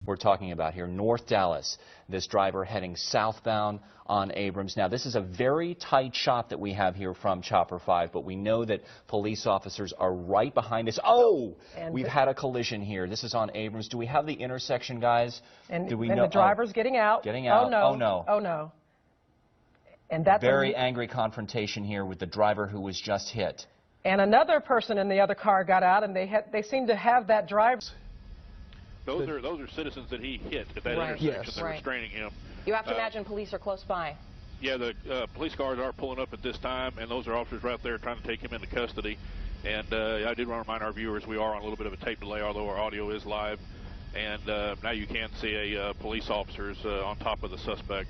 we're talking about here, North Dallas. This driver heading southbound on Abrams. Now, this is a very tight shot that we have here from Chopper 5, but we know that police officers are right behind us. Oh, we've had a collision here. This is on Abrams. Do we have the intersection, guys? And, Do we and know? the driver's getting out. Getting out. Oh, no. Oh, no. Oh, no. And that's very angry confrontation here with the driver who was just hit. And another person in the other car got out, and they seem to have that driver. Those are citizens that he hit at that intersection. Yes. They're restraining him. You have to imagine police are close by. Yeah, the police cars are pulling up at this time, and those are officers right there trying to take him into custody. And I did want to remind our viewers we are on a little bit of a tape delay, although our audio is live. And now you can see police officers on top of the suspect.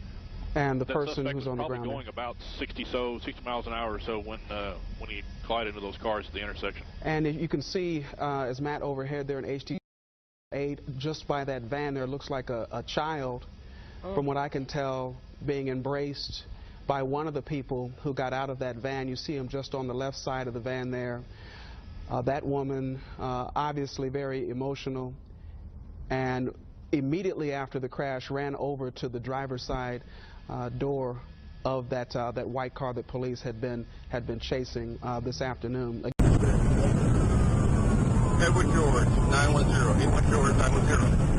And the person who's on the ground. Probably going about 60 miles an hour or so when he collided into those cars at the intersection. And you can see, as Matt overhead there in HD 8, just by that van there, looks like a child, from what I can tell, being embraced by one of the people who got out of that van. You see him just on the left side of the van there. That woman, obviously very emotional, and immediately after the crash ran over to the driver's side door of that white car that police had been chasing this afternoon. Edward George, 910. Edward George, 910.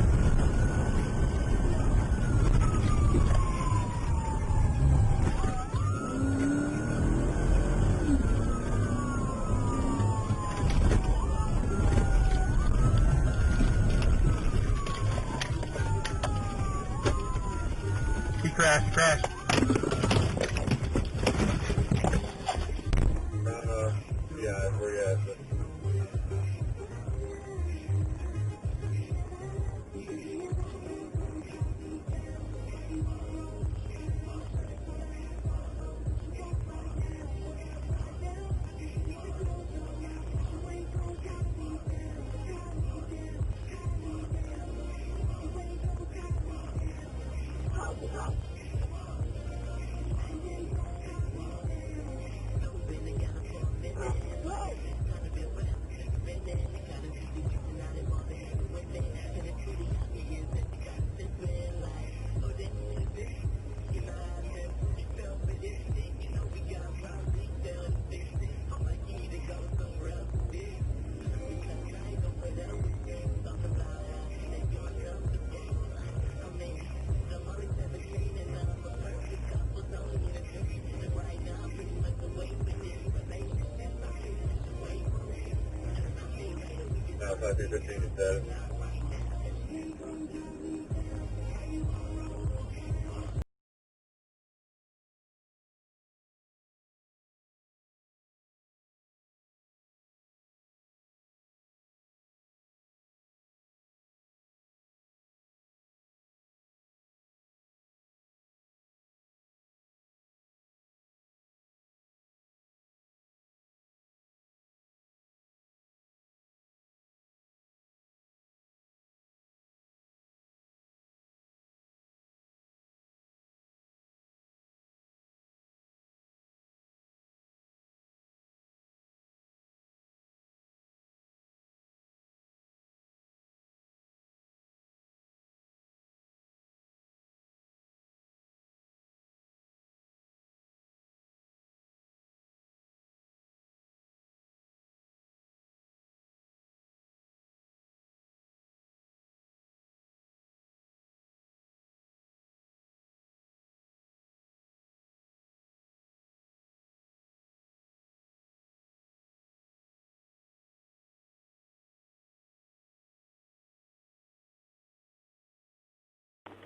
He crashed. Yeah, we're at it.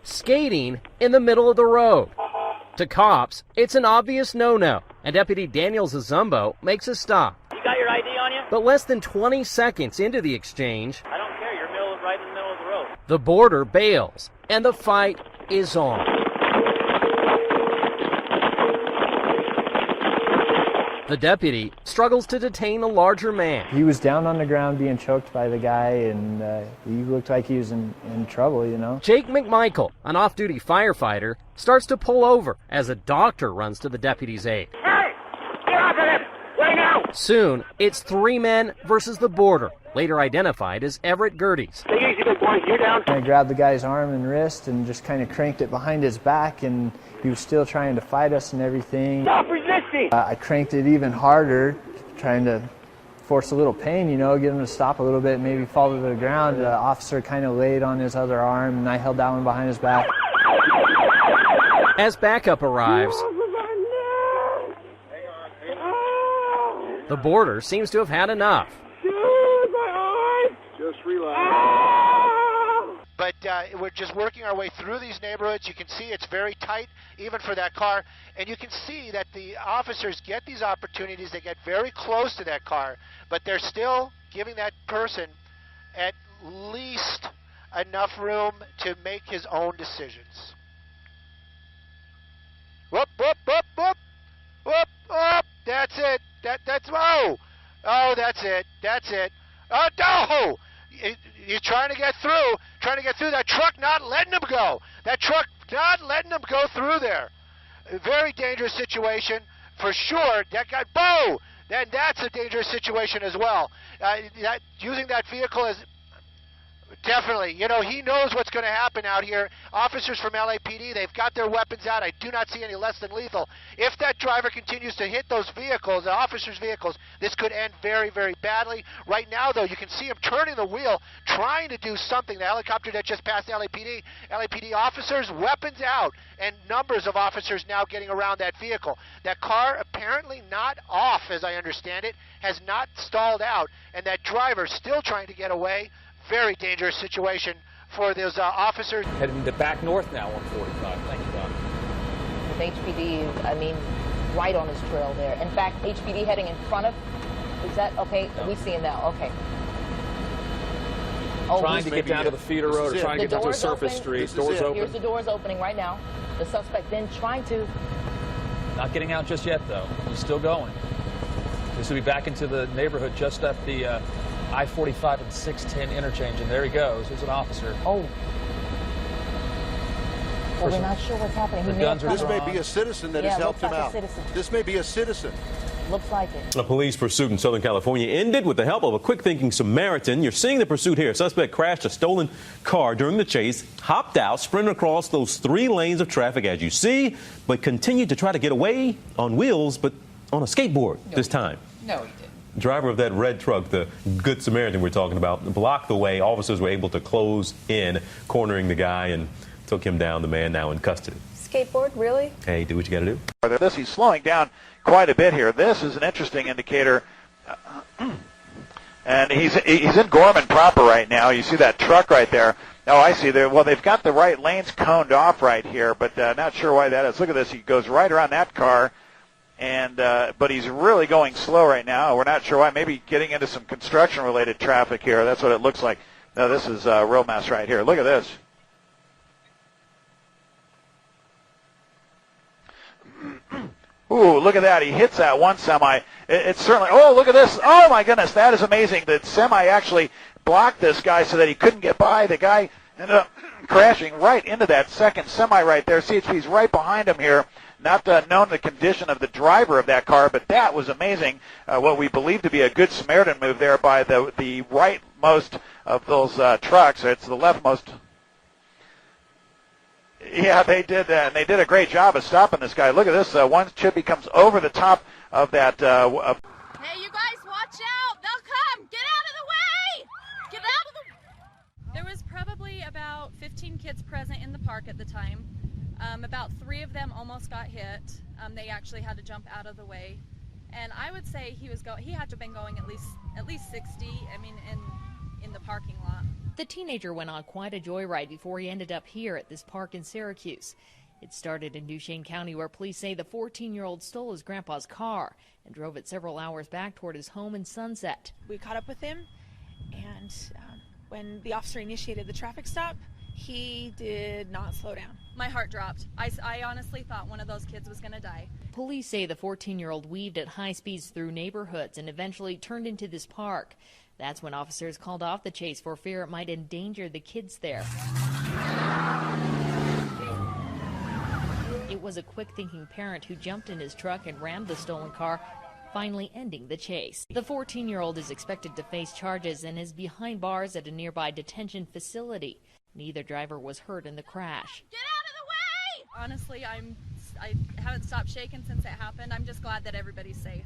Skating in the middle of the road. To cops, it's an obvious no-no, and Deputy Daniel Zazumbo makes a stop. You got your ID on you? But less than 20 seconds into the exchange, I don't care, you're right in the middle of the road. the border bails, and the fight is on. The deputy struggles to detain a larger man. He was down on the ground being choked by the guy, and he looked like he was in trouble, you know. Jake McMichael, an off-duty firefighter, starts to pull over as a doctor runs to the deputy's aid. Hey! Get off of him! Right now! Soon, it's 3 men versus the border, later identified as Everett Gerdes. Take it easy, Okay, boys, you're down. I grabbed the guy's arm and wrist and just kind of cranked it behind his back, and he was still trying to fight us and everything. Stop resisting! I cranked it even harder, trying to force a little pain, you know, get him to stop a little bit, maybe fall to the ground. The officer kind of laid on his other arm, and I held that one behind his back. As backup arrives, the border seems to have had enough. Just relax. But we're just working our way through these neighborhoods. You can see it's very tight, even for that car. And you can see that the officers get these opportunities. They get very close to that car, but they're still giving that person at least enough room to make his own decisions. Whoop, whoop, whoop, whoop, whoop, whoop. That's it. That's, oh, that's it. That's it. Oh, no! He's trying to get through. That truck not letting him go. That truck not letting him go through there. A very dangerous situation for sure. That guy, Bo! Then that's a dangerous situation as well. Using that vehicle is definitely, you know, he knows what's going to happen out here. Officers from LAPD, they've got their weapons out. I do not see any less than lethal. If that driver continues to hit those vehicles, the officers' vehicles, this could end very, very badly. Right now, though, you can see him turning the wheel, trying to do something. The helicopter that just passed LAPD officers, weapons out, and numbers of officers now getting around that vehicle. That car, apparently not off, as I understand it, has not stalled out, and that driver still trying to get away. Very dangerous situation for those officers. Heading to back north now on 45. Thank you, Doc. With HPD, I mean, right on his trail there. In fact, HPD heading in front of, is that, okay, No. we see him now, okay. Trying to get down to the feeder road or trying to get down to a surface street. Doors open. Here's the doors opening right now. The suspect then trying to. Not getting out just yet, though. He's still going. This will be back into the neighborhood just at the I-45 and 610 interchange, and there he goes. There's an officer. Oh. Well, we're not sure what's happening. This may be a citizen that has helped him out. This may be a citizen. Looks like it. A police pursuit in Southern California ended with the help of a quick-thinking Samaritan. You're seeing the pursuit here. Suspect crashed a stolen car during the chase, hopped out, sprinted across those 3 lanes of traffic, as you see, but continued to try to get away on wheels, but on a skateboard this time. No, he didn't. Driver of that red truck, the Good Samaritan we're talking about, blocked the way. Officers were able to close in, cornering the guy, and took him down. The man now in custody. Skateboard, really? Hey, do what you got to do. This, he's slowing down quite a bit here. This is an interesting indicator. And he's in Gorman proper right now. You see that truck right there. Oh, I see. Well, they've got the right lanes coned off right here, but not sure why that is. Look at this. He goes right around that car. And but he's really going slow right now. We're not sure why. Maybe getting into some construction-related traffic here. That's what it looks like. No, this is a real mess right here. Look at this. Ooh, look at that. He hits that one semi. It's certainly, oh, look at this. Oh, my goodness, that is amazing. The semi actually blocked this guy so that he couldn't get by. The guy ended up crashing right into that second semi right there. CHP's right behind him here. Not known the condition of the driver of that car, but that was amazing. What we believe to be a good Samaritan move there by the rightmost of those trucks. It's the leftmost. Yeah, they did that, and they did a great job of stopping this guy. Look at this. One chippy comes over the top of that. Hey, you guys, watch out. They'll come. Get out of the way. Get out of the. There was probably about 15 kids present in the park at the time. About 3 of them almost got hit. They actually had to jump out of the way, and I would say he had to have been going at least 60. I mean, in the parking lot. The teenager went on quite a joyride before he ended up here at this park in Syracuse. It started in Duchesne County, where police say the 14-year-old stole his grandpa's car and drove it several hours back toward his home in Sunset. We caught up with him, and when the officer initiated the traffic stop, he did not slow down. My heart dropped. I honestly thought one of those kids was going to die. Police say the 14-year-old weaved at high speeds through neighborhoods and eventually turned into this park. That's when officers called off the chase for fear it might endanger the kids there. It was a quick-thinking parent who jumped in his truck and rammed the stolen car finally ending the chase. The 14-year-old is expected to face charges and is behind bars at a nearby detention facility. Neither driver was hurt in the crash. Get out of the way! Honestly, I haven't stopped shaking since it happened. I'm just glad that everybody's safe.